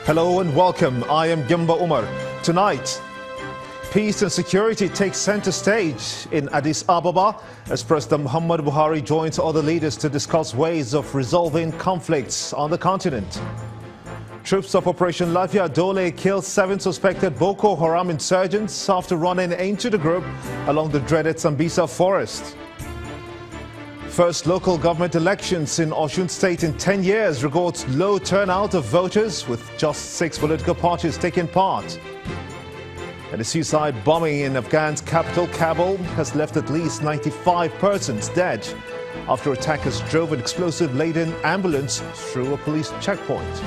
Hello and welcome. I am Gimba Umar. Tonight, peace and security take center stage in Addis Ababa as President Muhammad Buhari joins other leaders to discuss ways of resolving conflicts on the continent. Troops of Operation LAFIYA DOLE killed 7 suspected Boko Haram insurgents after running into the group along the dreaded Sambisa forest. First local government elections in Osun State in 10 years records low turnout of voters, with just 6 political parties taking part. And a suicide bombing in Afghan's capital, Kabul, has left at least 95 persons dead after attackers drove an explosive-laden ambulance through a police checkpoint.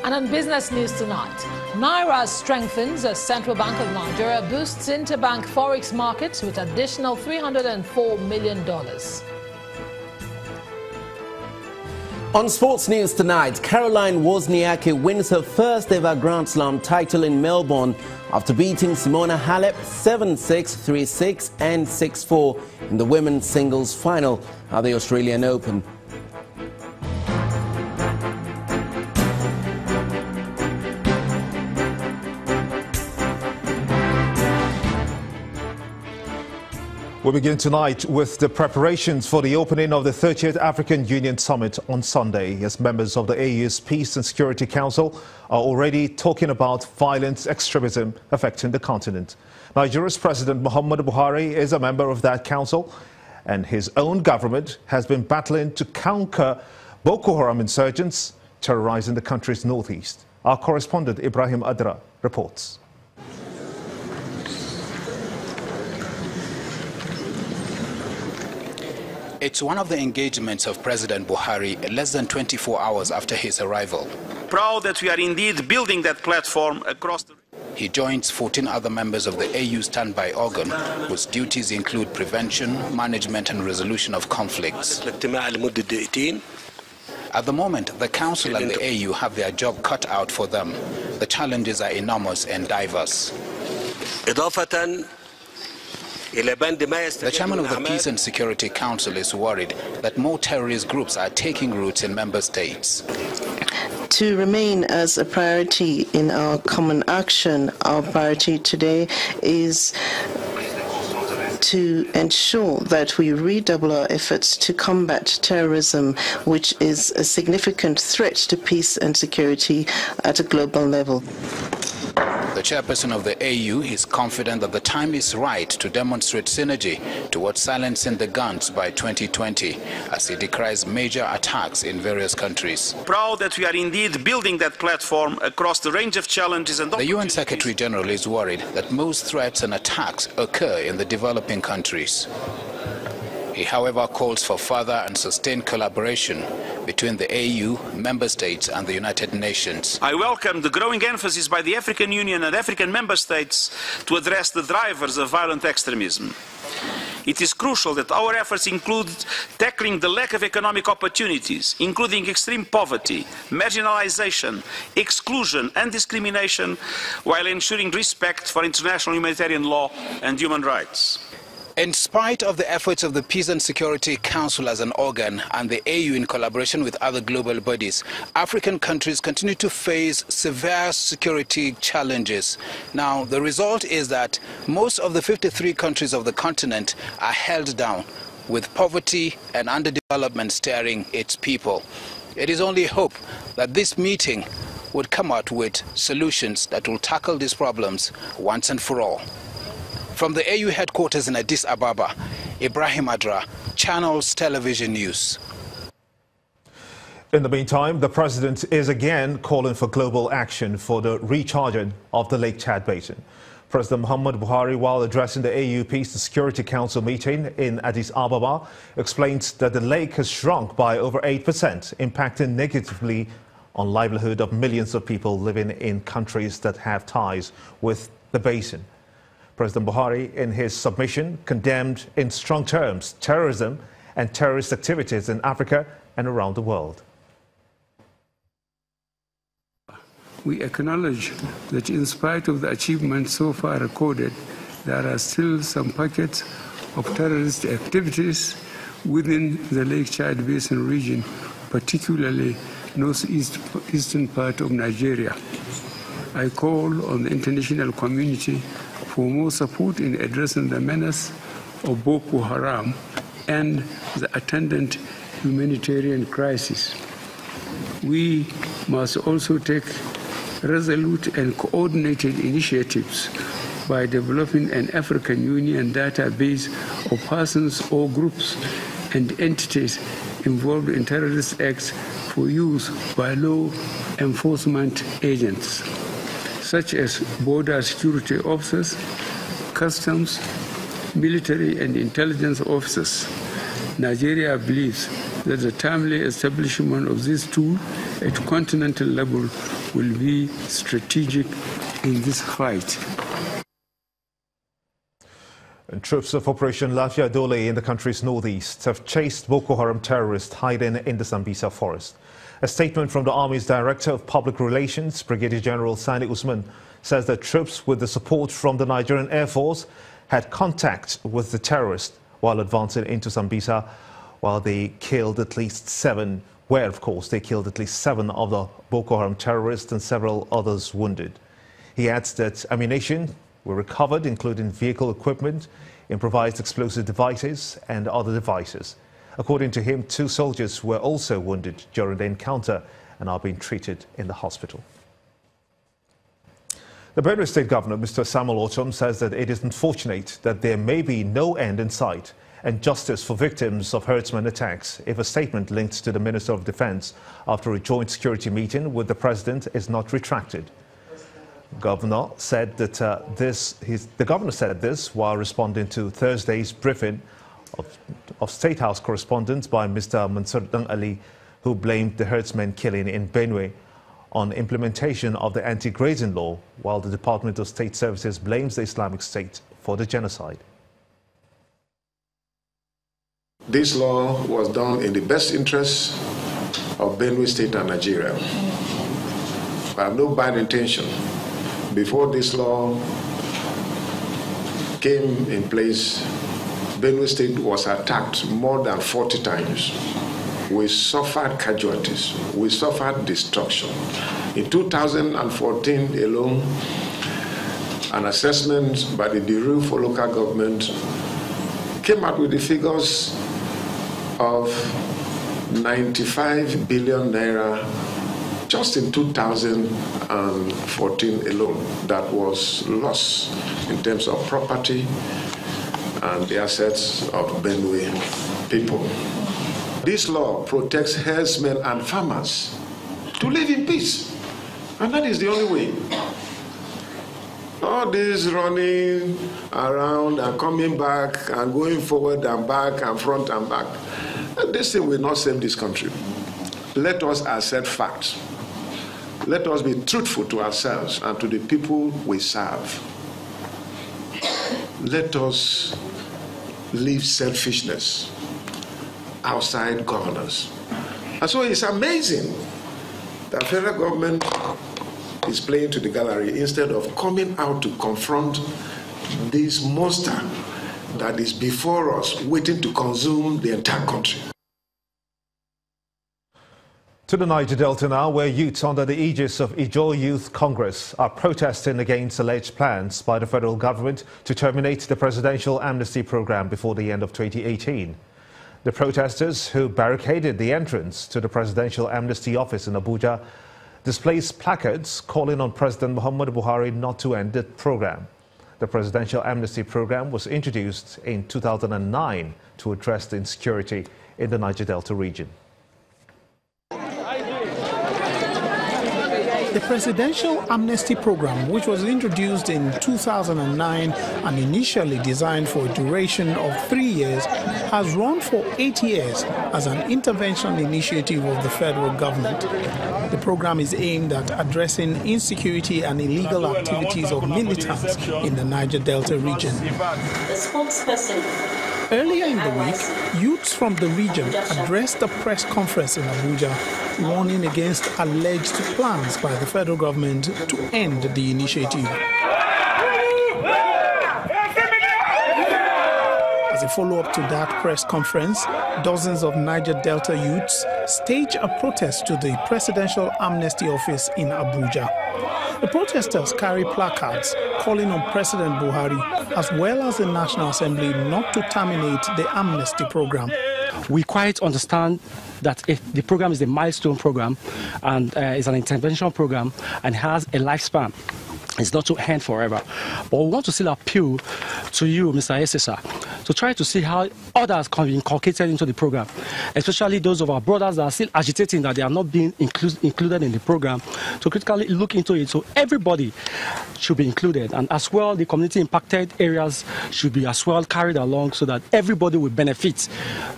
And on business news tonight, Naira strengthens as Central Bank of Nigeria boosts interbank forex markets with additional $304 million. On sports news tonight, Caroline Wozniacki wins her first ever Grand Slam title in Melbourne after beating Simona Halep 7-6, 3-6 and 6-4 in the women's singles final at the Australian Open. We begin tonight with the preparations for the opening of the 30th African Union Summit on Sunday, as members of the AU's Peace and Security Council are already talking about violent extremism affecting the continent. Nigeria's President Muhammad Buhari is a member of that council, and his own government has been battling to counter Boko Haram insurgents terrorizing the country's northeast. Our correspondent Ibrahim Adra reports. It's one of the engagements of President Buhari less than 24 hours after his arrival. Proud that we are indeed building that platform across the... He joins 14 other members of the AU standby organ, whose duties include prevention, management and resolution of conflicts. At the moment, the Council and the AU have their job cut out for them. The challenges are enormous and diverse. The chairman of the Peace and Security Council is worried that more terrorist groups are taking roots in member states. To remain as a priority in our common action, our priority today is to ensure that we redouble our efforts to combat terrorism, which is a significant threat to peace and security at a global level. The chairperson of the AU is confident that the time is right to demonstrate synergy towards silencing the guns by 2020, as he decries major attacks in various countries. Proud that we are indeed building that platform across the range of challenges and... The UN Secretary General is worried that most threats and attacks occur in the developing countries. He, however, calls for further and sustained collaboration between the AU, member states and the United Nations. I welcome the growing emphasis by the African Union and African member states to address the drivers of violent extremism. It is crucial that our efforts include tackling the lack of economic opportunities, including extreme poverty, marginalization, exclusion and discrimination, while ensuring respect for international humanitarian law and human rights. In spite of the efforts of the Peace and Security Council as an organ and the AU in collaboration with other global bodies, African countries continue to face severe security challenges. Now, the result is that most of the 53 countries of the continent are held down, with poverty and underdevelopment staring its people. It is only hope that this meeting would come out with solutions that will tackle these problems once and for all. From the AU headquarters in Addis Ababa, Ibrahim Adra, Channels Television News. In the meantime, the president is again calling for global action for the recharging of the Lake Chad Basin. President Muhammad Buhari, while addressing the AU Peace and Security Council meeting in Addis Ababa, explained that the lake has shrunk by over 8%, impacting negatively on livelihood of millions of people living in countries that have ties with the basin. President Buhari, in his submission, condemned in strong terms terrorism and terrorist activities in Africa and around the world. We acknowledge that in spite of the achievements so far recorded, there are still some pockets of terrorist activities within the Lake Chad Basin region, particularly northeastern part of Nigeria. I call on the international community for more support in addressing the menace of Boko Haram and the attendant humanitarian crisis. We must also take resolute and coordinated initiatives by developing an African Union database of persons or groups and entities involved in terrorist acts for use by law enforcement agents, such as border security officers, customs, military and intelligence officers. Nigeria believes that the timely establishment of this tool at continental level will be strategic in this fight. And troops of Operation LAFIYA DOLE in the country's northeast have chased Boko Haram terrorists hiding in the Sambisa forest. A statement from the Army's Director of Public Relations, Brigadier General Sani Usman, says that troops with the support from the Nigerian Air Force had contact with the terrorists while advancing into Sambisa, while they killed at least 7, where of course they killed at least 7 of the Boko Haram terrorists and several others wounded. He adds that ammunition were recovered, including vehicle equipment, improvised explosive devices and other devices. According to him, 2 soldiers were also wounded during the encounter and are being treated in the hospital. The Benue State Governor, Mr. Samuel Ortom, says that it is unfortunate that there may be no end in sight and justice for victims of herdsmen attacks if a statement linked to the Minister of Defense after a joint security meeting with the President is not retracted. The governor said this while responding to Thursday's briefing of State House correspondents by Mr. Mansur Dang Ali, who blamed the herdsmen killing in Benue on implementation of the anti-grazing law, while the Department of State Services blames the Islamic State for the genocide. This law was done in the best interests of Benue State and Nigeria. I have no bad intention. Before this law came in place, Benue State was attacked more than 40 times. We suffered casualties. We suffered destruction. In 2014 alone, an assessment by the Bureau for Local Government came out with the figures of 95 billion naira just in 2014 alone that was lost in terms of property and the assets of Benue people. This law protects herdsmen and farmers to live in peace, and that is the only way. All this running around and coming back and going forward and back and front and back, this thing will not save this country. Let us accept facts. Let us be truthful to ourselves and to the people we serve. Let us leave selfishness outside governance. And so it's amazing that federal government is playing to the gallery instead of coming out to confront this monster that is before us, waiting to consume the entire country. To the Niger Delta now, where youths under the aegis of Ijaw Youth Congress are protesting against alleged plans by the federal government to terminate the presidential amnesty program before the end of 2018. The protesters, who barricaded the entrance to the presidential amnesty office in Abuja, displaced placards calling on President Muhammad Buhari not to end the program. The presidential amnesty program was introduced in 2009 to address the insecurity in the Niger Delta region. The Presidential Amnesty Program, which was introduced in 2009 and initially designed for a duration of 3 years, has run for 8 years as an intervention initiative of the federal government. The program is aimed at addressing insecurity and illegal activities of militants in the Niger Delta region. The spokesperson. Earlier in the week, youths from the region addressed a press conference in Abuja, warning against alleged plans by the federal government to end the initiative. As a follow-up to that press conference, dozens of Niger Delta youths staged a protest to the Presidential Amnesty Office in Abuja. The protesters carry placards calling on President Buhari as well as the National Assembly not to terminate the amnesty program. We quite understand that if the program is a milestone program and is an intervention program and has a lifespan, it's not to end forever. But we want to still appeal to you, Mr. SSR, to try to see how others can be inculcated into the program, especially those of our brothers that are still agitating that they are not being included in the program, to critically look into it. So everybody should be included, and as well the community impacted areas should be as well carried along so that everybody will benefit.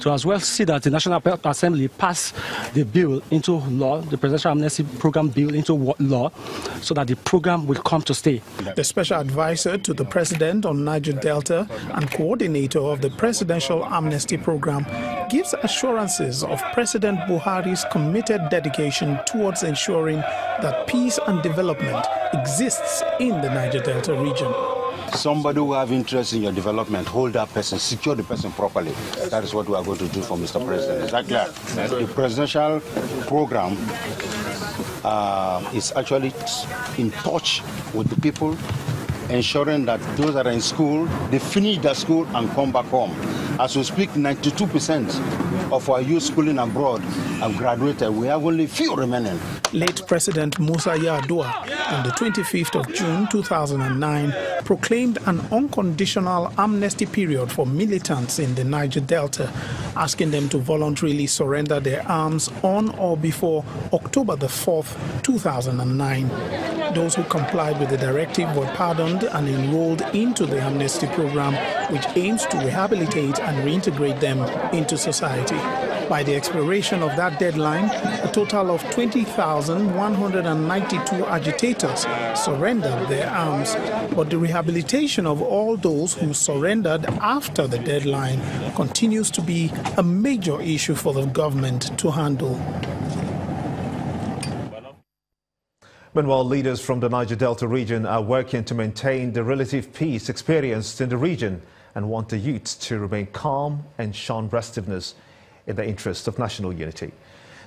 To as well see that the National Assembly pass the bill into law, the Presidential Amnesty Program bill into law, so that the program will come to stay. The special advisor to the president on Niger Delta and coordinator of the Presidential Amnesty Program gives assurances of President Buhari's committed dedication towards ensuring that peace and development exists in the Niger Delta region. Somebody who have interest in your development, hold that person, secure the person properly. That is what we are going to do for Mr. President. Is that clear? The presidential program is actually in touch with the people, ensuring that those that are in school, they finish their school and come back home. As we speak, 92% of our youth schooling abroad have graduated. We have only few remaining. Late President Musa Yar'Adua, on the 25th of June 2009, proclaimed an unconditional amnesty period for militants in the Niger Delta, asking them to voluntarily surrender their arms on or before October the 4th, 2009. Those who complied with the directive were pardoned and enrolled into the amnesty program, which aims to rehabilitate and reintegrate them into society. By the expiration of that deadline, a total of 20,192 agitators surrendered their arms, but the rehabilitation of all those who surrendered after the deadline continues to be a major issue for the government to handle. Meanwhile, leaders from the Niger Delta region are working to maintain the relative peace experienced in the region and want the youth to remain calm and shun restiveness in the interest of national unity.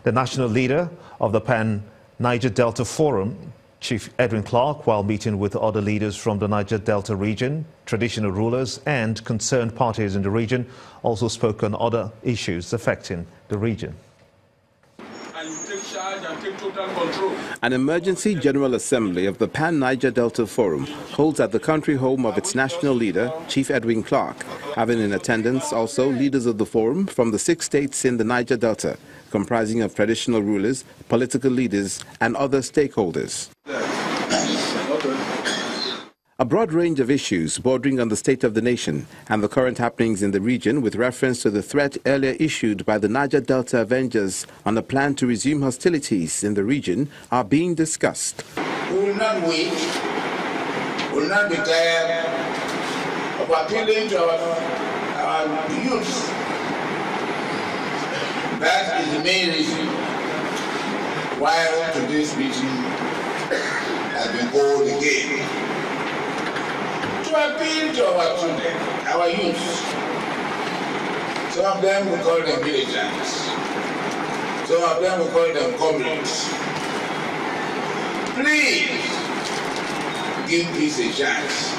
The national leader of the Pan-Niger Delta Forum, Chief Edwin Clark, while meeting with other leaders from the Niger Delta region, traditional rulers and concerned parties in the region, also spoke on other issues affecting the region. An emergency General Assembly of the Pan-Niger Delta Forum holds at the country home of its national leader, Chief Edwin Clark, having in attendance also leaders of the forum from the 6 states in the Niger Delta, comprising of traditional rulers, political leaders and other stakeholders. A broad range of issues bordering on the state of the nation and the current happenings in the region with reference to the threat earlier issued by the Niger Delta Avengers on a plan to resume hostilities in the region are being discussed. We will not wait, we will not be tired of appealing to our youth. That is the main reason why today's meeting has been called again. To appeal to our children, our youth. Some of them we call them militants. Some of them we call them comrades. Please give peace a chance.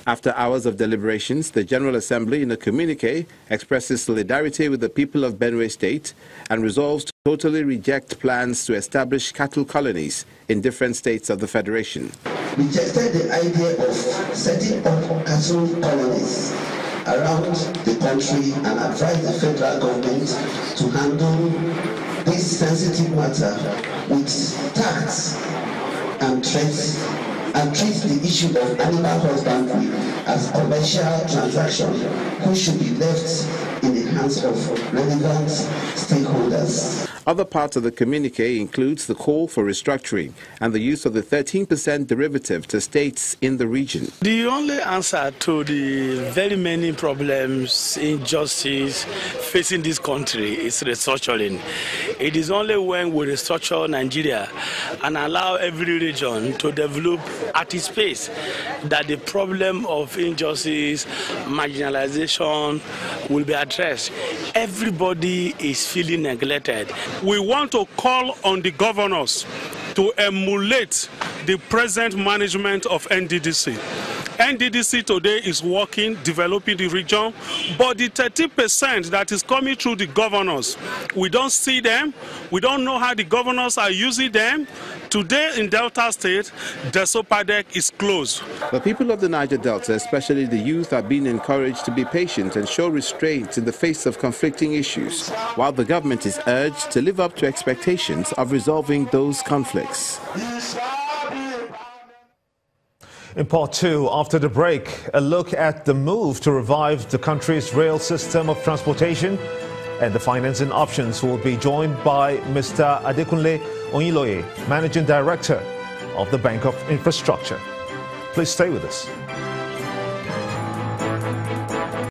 After hours of deliberations, the General Assembly in a communique expresses solidarity with the people of Benue State and resolves to totally reject plans to establish cattle colonies in different states of the Federation. Rejected the idea of setting up cattle colonies around the country and advised the federal government to handle this sensitive matter with tact and treat the issue of animal husbandry as commercial transaction which should be left in the hands of relevant stakeholders. Other parts of the communique includes the call for restructuring and the use of the 13% derivative to states in the region. The only answer to the very many problems, injustice facing this country is restructuring. It is only when we restructure Nigeria and allow every region to develop at its pace that the problem of injustice, marginalization will be addressed. Everybody is feeling neglected. We want to call on the governors to emulate the present management of NDDC. NDDC today is working, developing the region, but the 30% that is coming through the governors, we don't see them, we don't know how the governors are using them. Today in Delta State, the Sopadec is closed. The people of the Niger Delta, especially the youth, are being encouraged to be patient and show restraint in the face of conflicting issues, while the government is urged to live up to expectations of resolving those conflicts. In part two, after the break, a look at the move to revive the country's rail system of transportation and the financing options. Will be joined by Mr. Adekunle Onyiloye, Managing Director of the Bank of Infrastructure. Please stay with us.